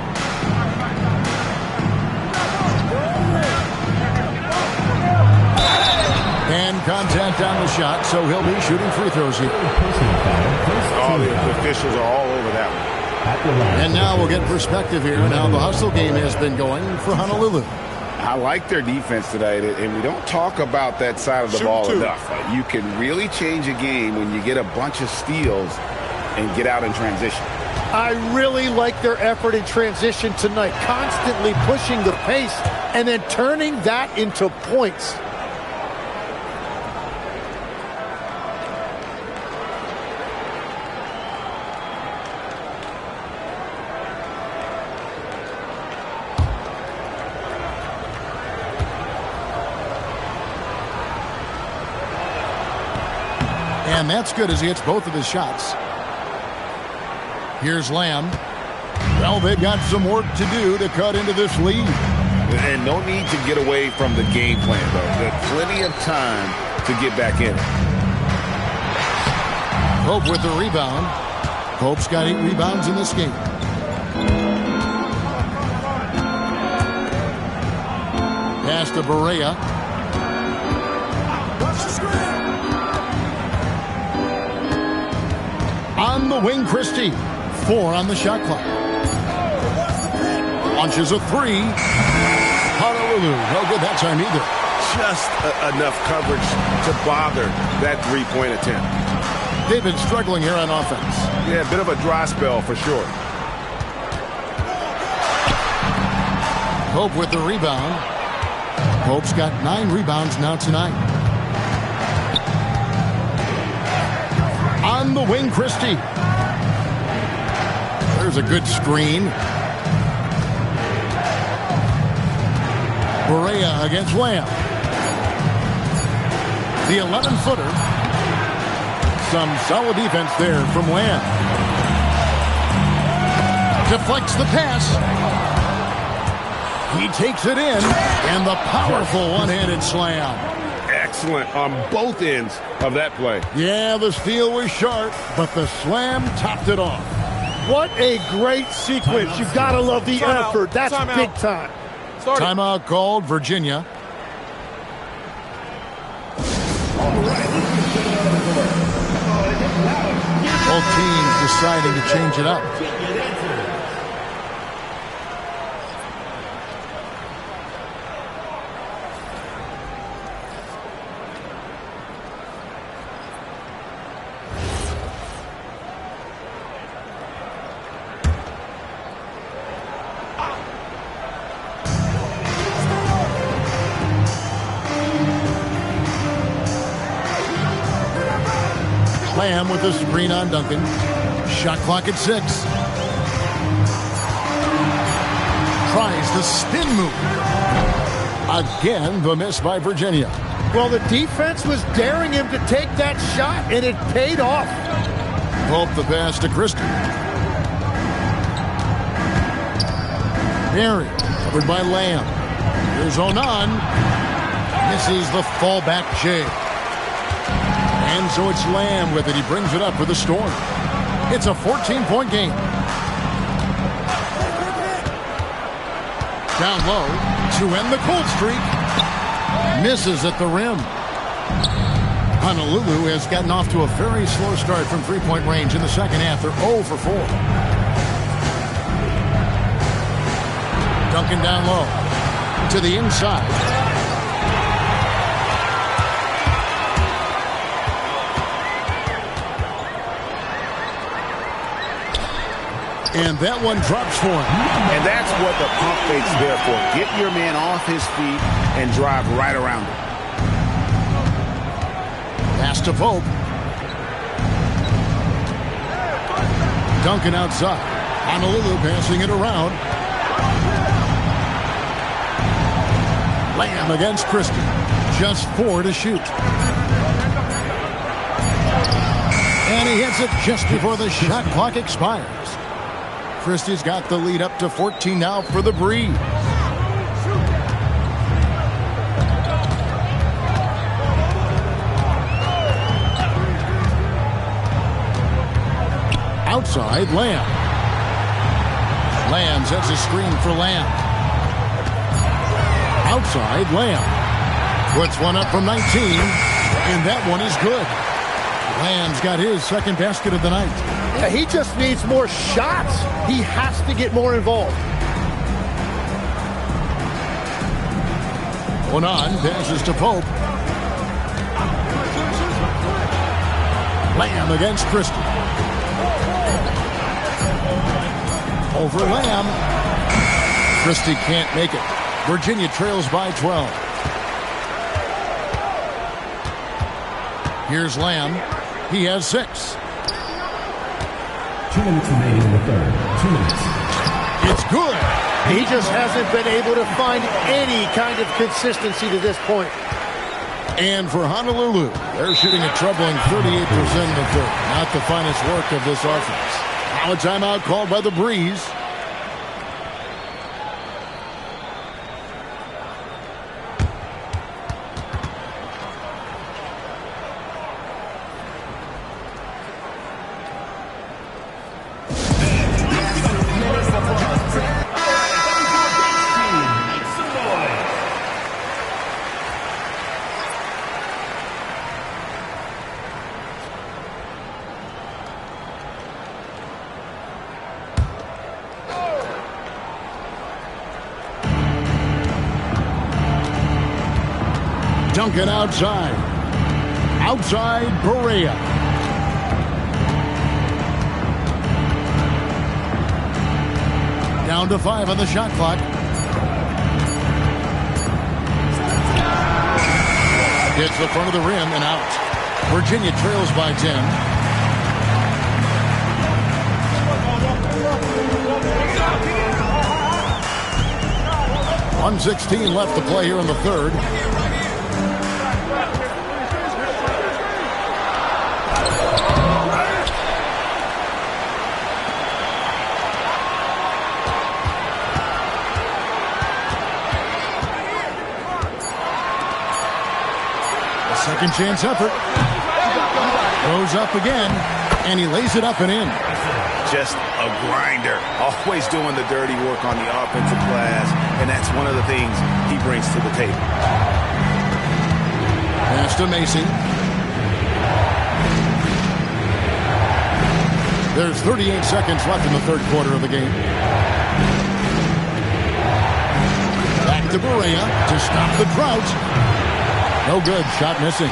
Speaker 1: And contact on the shot, so he'll be shooting free throws here.
Speaker 2: Oh, the officials are all over that one.
Speaker 1: And now we'll get perspective here on how the hustle game has been going for Honolulu.
Speaker 2: I like their defense tonight, and we don't talk about that side of the ball enough. You can really change a game when you get a bunch of steals and get out in transition.
Speaker 3: I really like their effort in transition tonight, constantly pushing the pace and then turning that into points.
Speaker 1: And that's good as he hits both of his shots. Here's Lamb. Well, they've got some work to do to cut into this lead.
Speaker 2: And no need to get away from the game plan, though. There's plenty of time to get back in it.
Speaker 1: Pope with the rebound. Pope's got 8 rebounds in this game. Pass to Barea. On the wing, Christie. 4 on the shot clock. Launches a 3. Honolulu, no good that time either.
Speaker 7: Just enough coverage to bother that three-point attempt.
Speaker 1: They've been struggling here on offense.
Speaker 2: Yeah, a bit of a dry spell for sure.
Speaker 1: Pope with the rebound. Pope's got 9 rebounds now tonight. On the wing, Christie. There's a good screen. Berea against Lamb. The 11-footer. Some solid defense there from Lamb. Deflects the pass. He takes it in, and the powerful one-handed slam.
Speaker 2: Excellent on both ends of that play.
Speaker 1: Yeah, the steal was sharp, but the slam topped it off.
Speaker 3: What a great sequence. You've got to love the effort. That's big time.
Speaker 1: Timeout called, Virginia. Both teams deciding to change it up. Lamb with the screen on Duncan. Shot clock at 6. Tries the spin move. Again, the miss by Virginia.
Speaker 3: Well, the defense was daring him to take that shot, and it paid off.
Speaker 1: Pope the pass to Christie. Berry, covered by Lamb. Here's Onan. Misses the fallback J. And so it's Lamb with it. He brings it up for the Storm. It's a 14-point game. Down low to end the cold streak. Misses at the rim. Honolulu has gotten off to a very slow start from three-point range in the second half. They're 0 for 4. Duncan down low to the inside. And that one drops for him.
Speaker 2: And that's what the pump fake's there for. Get your man off his feet and drive right around him.
Speaker 1: Pass to Pope. Duncan outside. Honolulu passing it around. Lamb against Christie. Just 4 to shoot. And he hits it just before the shot clock expires. Christie's got the lead up to 14 now for the Breeze. Outside, Lamb. Lamb sets a screen for Lamb. Outside, Lamb. Puts one up from 19, and that one is good. Lamb's got his second basket of the night.
Speaker 3: Yeah, he just needs more shots. He has to get more involved.
Speaker 1: Onan passes to Pope. Lamb against Christie. Over Lamb. Christie can't make it. Virginia trails by 12. Here's Lamb. He has 6.
Speaker 4: 2 minutes remaining in the third. 2 minutes.
Speaker 1: It's good.
Speaker 3: He just hasn't been able to find any kind of consistency to this point.
Speaker 1: And for Honolulu, they're shooting a troubling 38% in the third. Not the finest work of this offense. Now a timeout called by the Breeze. Duncan outside. Outside, Berea. Down to 5 on the shot clock. Hits the front of the rim and out. Virginia trails by 10. .116 left to play here in the third. Second chance effort. Goes up again, and he lays it up and in.
Speaker 2: Just a grinder. Always doing the dirty work on the offensive glass, and that's one of the things he brings to the table.
Speaker 1: Pass to Macy. There's 38 seconds left in the third quarter of the game. Back to Berea to stop the drought. No good. Shot missing.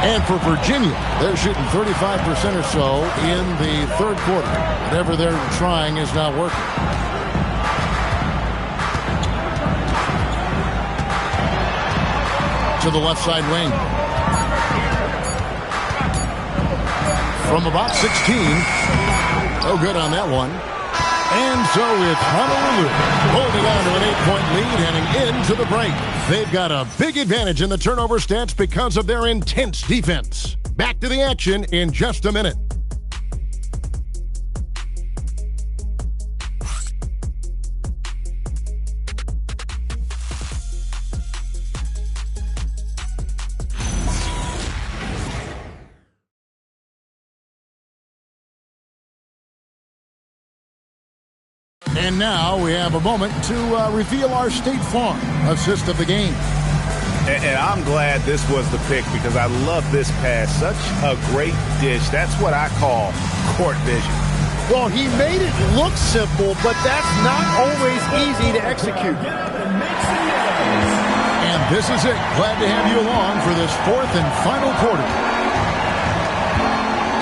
Speaker 1: And for Virginia, they're shooting 35% or so in the third quarter. Whatever they're trying is not working. To the left side wing. From about 16. No good on that one. And so it's Honolulu holding on to an 8-point lead heading into the break. They've got a big advantage in the turnover stats because of their intense defense. Back to the action in just a minute. And now we have a moment to reveal our State Farm assist of the game.
Speaker 2: And I'm glad this was the pick because I love this pass. Such a great dish. That's what I call court vision.
Speaker 3: Well, he made it look simple, but that's not always easy to execute.
Speaker 1: And this is it. Glad to have you along for this fourth and final quarter.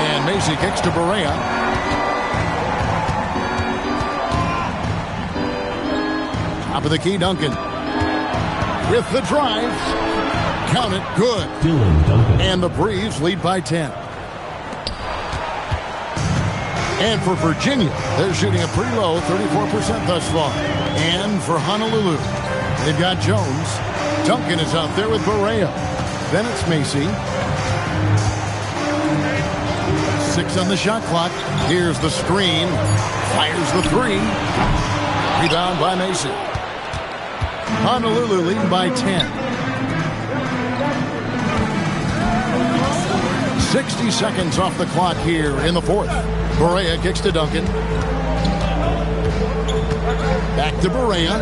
Speaker 1: And Macy kicks to Berea. Top of the key, Duncan. With the drive. Count it. Good. And the Braves lead by 10. And for Virginia, they're shooting a pretty low 34% thus far. And for Honolulu, they've got Jones. Duncan is out there with Berea. Then it's Macy. 6 on the shot clock. Here's the screen. Fires the 3. Rebound by Macy. Honolulu leading by 10. 60 seconds off the clock here in the fourth. Berea kicks to Duncan. Back to Berea.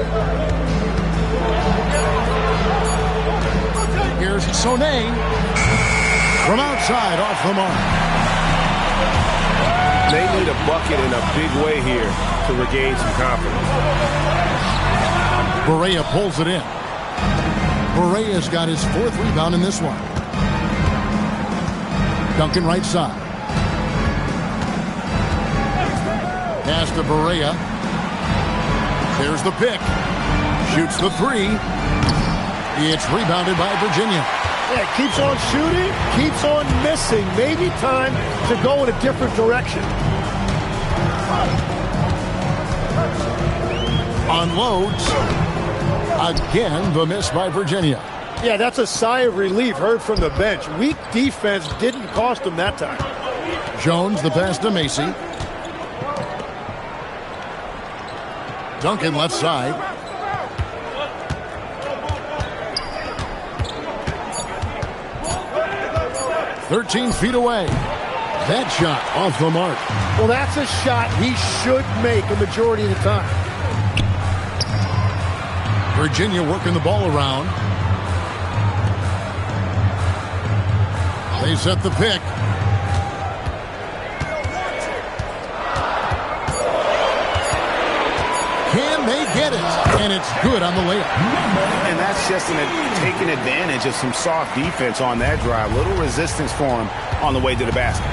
Speaker 1: Here's Sonnet. From outside, off the mark.
Speaker 7: They need a bucket in a big way here to regain some confidence.
Speaker 1: Berea pulls it in. Berea's got his 4th rebound in this one. Duncan right side. Pass to Berea. There's the pick. Shoots the 3. It's rebounded by Virginia.
Speaker 3: Yeah, keeps on shooting, keeps on missing. Maybe time to go in a different direction.
Speaker 1: Unloads. Again, the miss by Virginia.
Speaker 3: Yeah, that's a sigh of relief heard from the bench. Weak defense didn't cost them that time.
Speaker 1: Jones, the pass to Macy. Duncan left side. "13 feet away." That shot off the mark.
Speaker 3: Well, that's a shot he should make a majority of the time.
Speaker 1: Virginia working the ball around. They set the pick. Can they get it? And it's good on the layup.
Speaker 2: And that's just taking advantage of some soft defense on that drive. Little resistance for him on the way to the basket.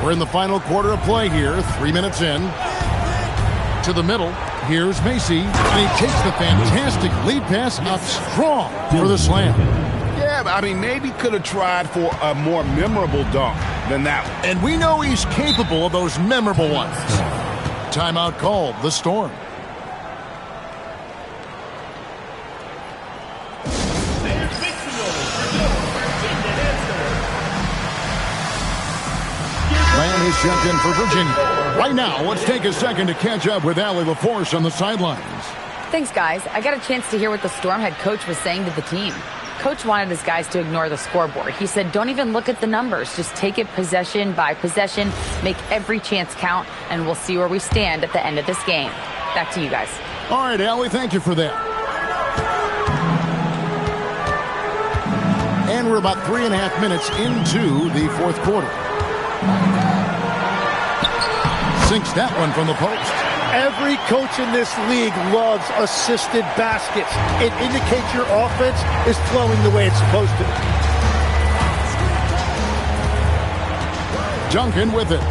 Speaker 1: We're in the final quarter of play here, 3 minutes in. To the middle, here's Macy, and he takes the fantastic lead pass up strong for the slam.
Speaker 2: Yeah, I mean, maybe could have tried for a more memorable dunk than that one.
Speaker 1: And we know he's capable of those memorable ones. Timeout called, the Storm. Lamb is checked in for Virginia. Right now, let's take a second to catch up with Allie LaForce on the sidelines.
Speaker 10: Thanks, guys. I got a chance to hear what the Storm head coach was saying to the team. Coach wanted his guys to ignore the scoreboard. He said, don't even look at the numbers. Just take it possession by possession, make every chance count, and we'll see where we stand at the end of this game. Back to you guys.
Speaker 1: All right, Allie, thank you for that. And we're about 3.5 minutes into the fourth quarter. Sinks that one from the post.
Speaker 3: Every coach in this league loves assisted baskets. It indicates your offense is flowing the way it's supposed to.
Speaker 1: Duncan with it.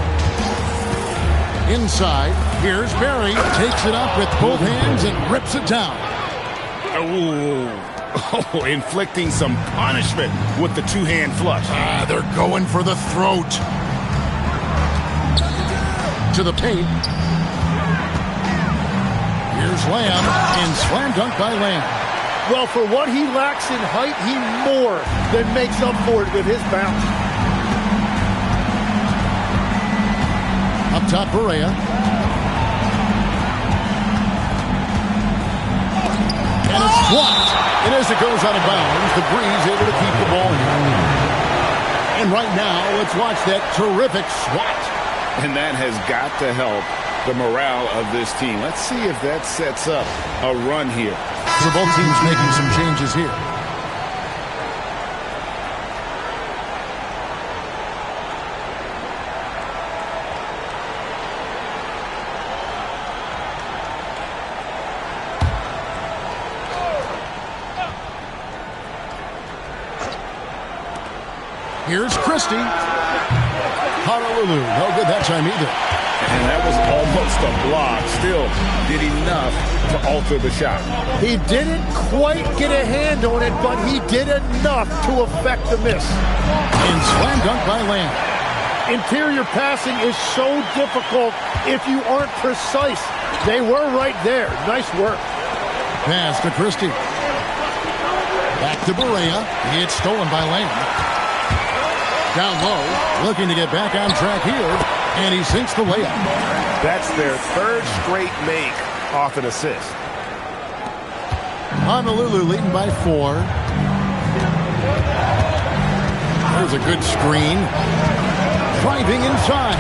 Speaker 1: Inside, here's Barry. Takes it up with both hands and rips it down.
Speaker 2: Oh, inflicting some punishment with the two-hand flush.
Speaker 1: They're going for the throat. To the paint. Here's Lamb, and slam dunk by Lamb.
Speaker 3: Well, for what he lacks in height, he more than makes up for it with his bounce.
Speaker 1: Up top, Berea. And it's blocked. And as it goes out of bounds, the Breeze able to keep the ball here. And right now, let's watch that terrific swat.
Speaker 2: And that has got to help the morale of this team. Let's see if that sets up a run here.
Speaker 1: So both teams making some changes here. Here's Christie. Honolulu, no good that time either.
Speaker 2: And that was almost a block. Still did enough to alter the shot.
Speaker 3: He didn't quite get a hand on it, but he did enough to affect the miss.
Speaker 1: And slam dunk by Lamb.
Speaker 3: Interior passing is so difficult if you aren't precise. They were right there. Nice work.
Speaker 1: Pass to Christie. Back to Berea. It's stolen by Lamb. Down low, looking to get back on track here, and he sinks the layup.
Speaker 7: That's their third straight make off an assist.
Speaker 1: Honolulu leading by 4. There's a good screen. Driving inside.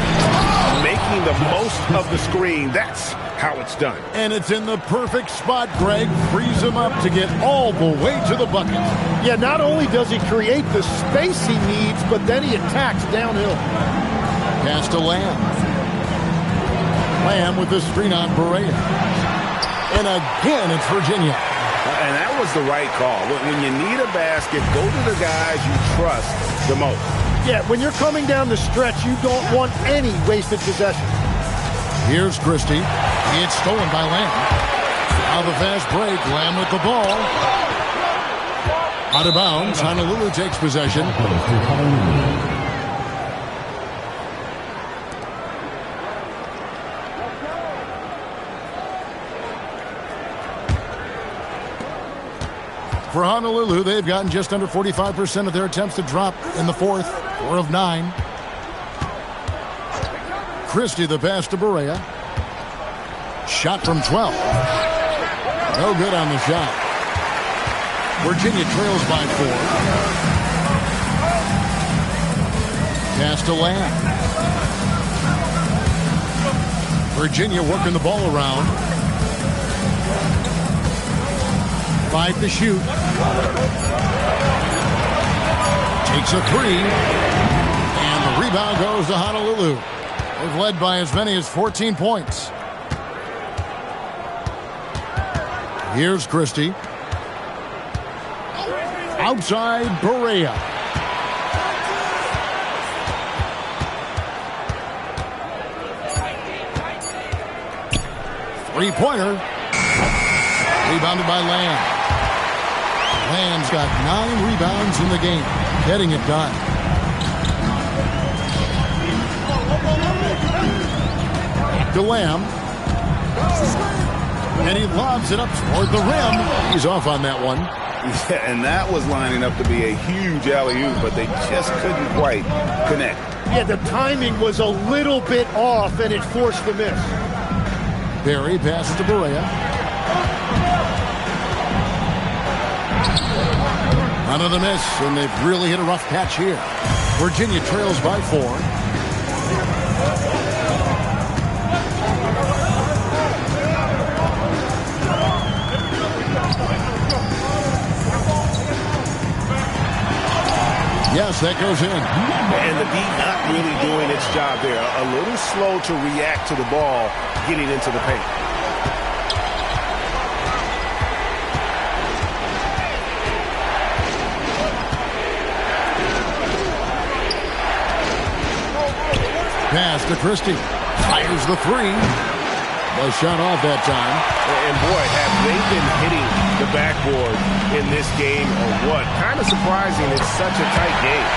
Speaker 7: Making the most of the screen. That's how it's done.
Speaker 1: And it's in the perfect spot, Greg. Frees him up to get all the way to the bucket.
Speaker 3: Yeah, not only does he create the space he needs, but then he attacks downhill.
Speaker 1: Pass to Lamb. Lamb with the screen on Berea. And again, it's Virginia.
Speaker 7: And that was the right call. When you need a basket, go to the guys you trust the most.
Speaker 3: Yeah, when you're coming down the stretch, you don't want any wasted possession.
Speaker 1: Here's Christie. It's stolen by Lamb. Now the fast break. Lamb with the ball. Out of bounds. Honolulu takes possession. For Honolulu, they've gotten just under 45% of their attempts to drop in the fourth. 4 of 9. Christie the pass to Berea. Shot from 12. No good on the shot. Virginia trails by 4. Pass to Lamb. Virginia working the ball around. 5 to shoot. Takes a 3. And the rebound goes to Honolulu. They've led by as many as 14 points. Here's Christie. Outside Berea. Three-pointer. Rebounded by Lamb. Lamb's got 9 rebounds in the game. Getting it done. To Lamb. And he lobs it up toward the rim. He's off on that one.
Speaker 2: Yeah, and that was lining up to be a huge alley-oop, but they just couldn't quite connect.
Speaker 3: Yeah, the timing was a little bit off, and it forced the miss.
Speaker 1: Berry passes to Berea. Another miss, and they've really hit a rough patch here. Virginia trails by 4. Yes, that goes in.
Speaker 2: And the D not really doing its job there. A little slow to react to the ball getting into the paint.
Speaker 1: Pass to Christie. Fires the 3. Was shot off that time.
Speaker 2: And boy, have they been hitting the backboard in this game or what? Kind of surprising. It's such a tight game.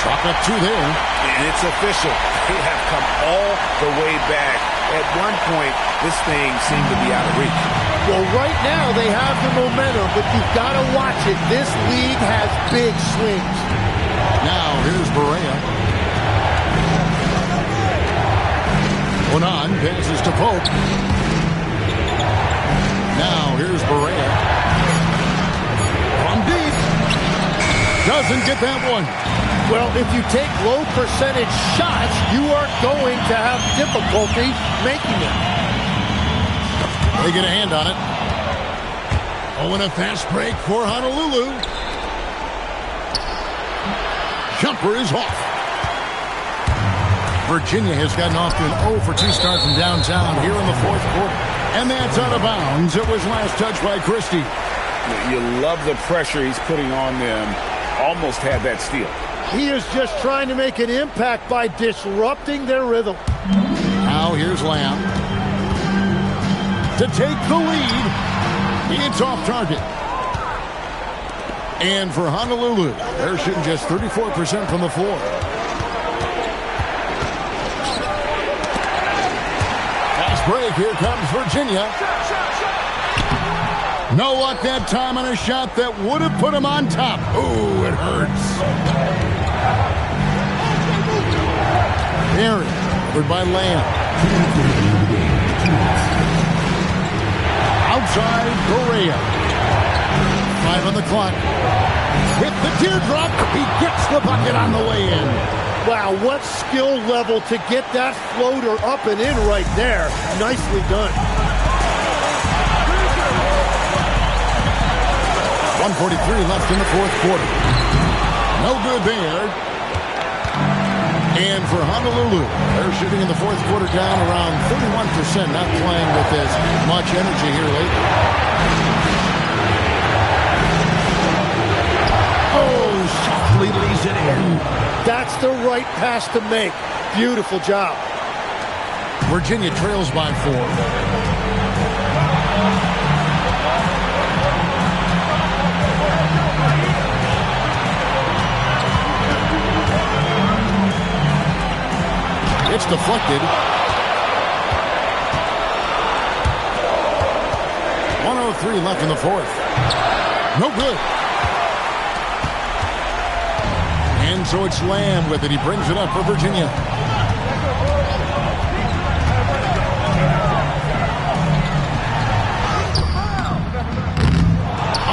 Speaker 1: Chalk up 2 there.
Speaker 2: And it's official. They have come all the way back. At one point, this thing seemed to be out of reach.
Speaker 3: Well, right now they have the momentum, but you've got to watch it. This league has big swings.
Speaker 1: Now here's Berea. Onan passes to Pope. Now here's Berea. From deep. Doesn't get that one.
Speaker 3: Well, if you take low percentage shots, you are going to have difficulty making it.
Speaker 1: They get a hand on it. Oh, and a fast break for Honolulu. Jumper is off. Virginia has gotten off to an 0 for 2 start from downtown here in the 4th quarter. And that's out of bounds. It was last touched by Christie.
Speaker 2: You love the pressure he's putting on them. Almost had that steal.
Speaker 3: He is just trying to make an impact by disrupting their rhythm.
Speaker 1: Now here's Lamb. To take the lead. It's off target. And for Honolulu, they're shooting just 34% from the floor. Break. Here comes Virginia. No luck that time on a shot that would have put him on top. Ooh, it hurts. Berry, covered by Lamb. Outside, Berea. 5 on the clock. With the teardrop, he gets the bucket on the way in.
Speaker 3: Wow, what skill level to get that floater up and in right there. Nicely done.
Speaker 1: 1:43 left in the 4th quarter. No good there. And for Honolulu, they're shooting in the 4th quarter down around 31%, not playing with as much energy here lately. Oh, softly lays it in.
Speaker 3: That's the right pass to make. Beautiful job.
Speaker 1: Virginia trails by 4. It's deflected. 1:03 left in the 4th. No good. And so it's Lamb with it. He brings it up for Virginia.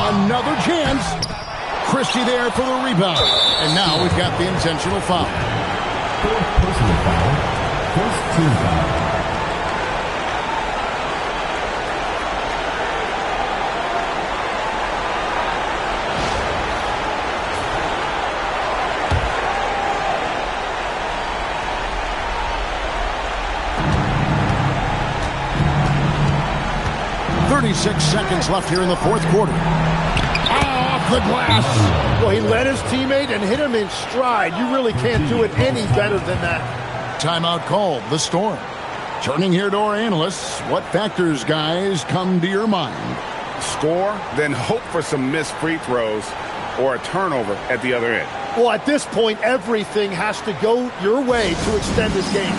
Speaker 1: Another chance. Christie there for the rebound. And now we've got the intentional foul.
Speaker 4: Personal foul. First team foul.
Speaker 1: Seconds left here in the 4th quarter. Off the glass.
Speaker 3: Well, he led his teammate and hit him in stride. You really can't do it any better than that.
Speaker 1: Timeout called. The Storm. Turning here to our analysts, what factors, guys, come to your mind?
Speaker 2: Score, then hope for some missed free throws or a turnover at the other end.
Speaker 3: Well, at this point, everything has to go your way to extend this game.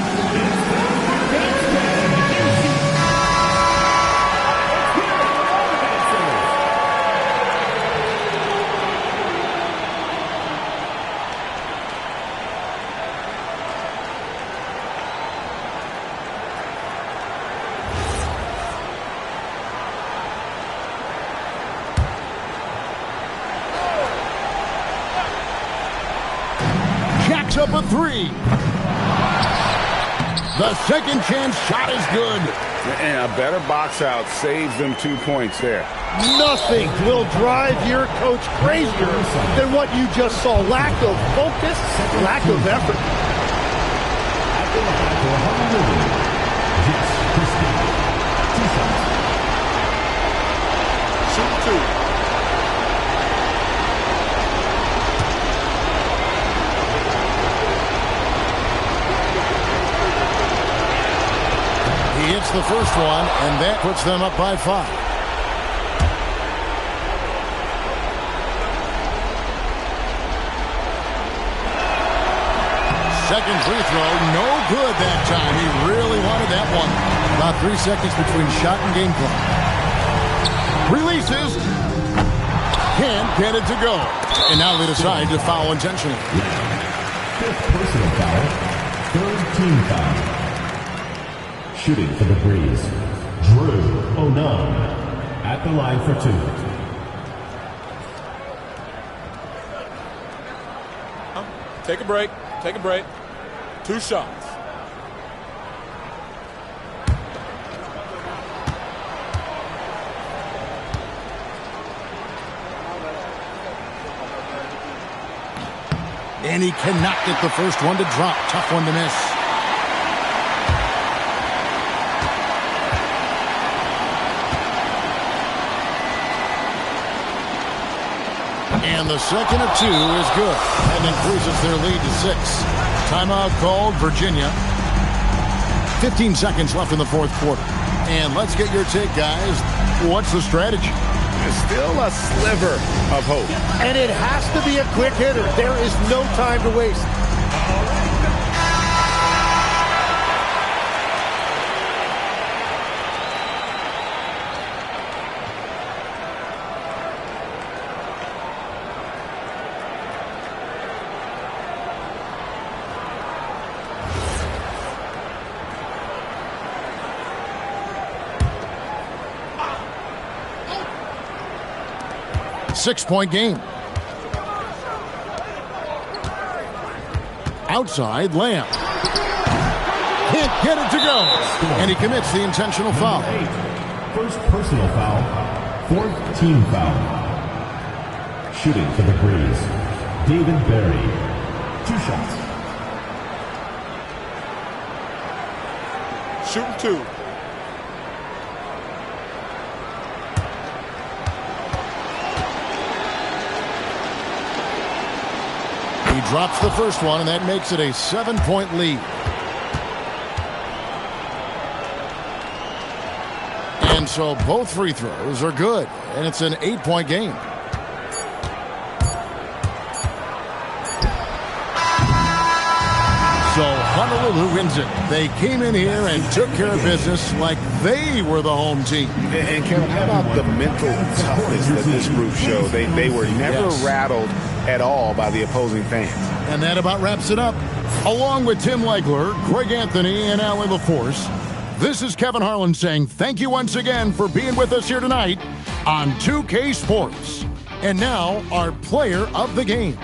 Speaker 1: Up a three. The second chance shot is good.
Speaker 2: And a better box out saves them 2 points there.
Speaker 3: Nothing will drive your coach crazier than what you just saw. Lack of focus, lack of effort.
Speaker 5: Shoot 2.
Speaker 1: He hits the first one, and that puts them up by 5. Second free throw, no good that time. He really wanted that one. About 3 seconds between shot and game clock. Releases. Can't get it to go. And now they decide to foul intentionally.
Speaker 4: Fifth personal foul. Third team foul. Shooting for the Breeze, Drew Onan at the line for 2.
Speaker 5: Take a break. Take a break. 2 shots.
Speaker 1: And he cannot get the first one to drop. Tough one to miss. And the second of 2 is good. And increases their lead to 6. Timeout called, Virginia. 15 seconds left in the fourth quarter. And let's get your take, guys. What's the strategy?
Speaker 2: There's still a sliver of hope.
Speaker 3: And it has to be a quick hitter. There is no time to waste.
Speaker 1: Six-point game. Outside, layup. Can't get it to go. And he commits the intentional foul.
Speaker 4: First personal foul. Fourth team foul. Shooting for the Breeze, David Berry. 2 shots.
Speaker 5: Shooting 2.
Speaker 1: He drops the first one, and that makes it a 7-point lead. And so both free throws are good, and it's an 8-point game. So Honolulu wins it. They came in here and took care of business like they were the home team.
Speaker 2: And Carol, how about the mental toughness that this group showed? They were never rattled at all by the opposing fans.
Speaker 1: And that about wraps it up. Along with Tim Legler, Greg Anthony, and Allie LaForce, this is Kevin Harlan saying thank you once again for being with us here tonight on 2K Sports. And now, our player of the game.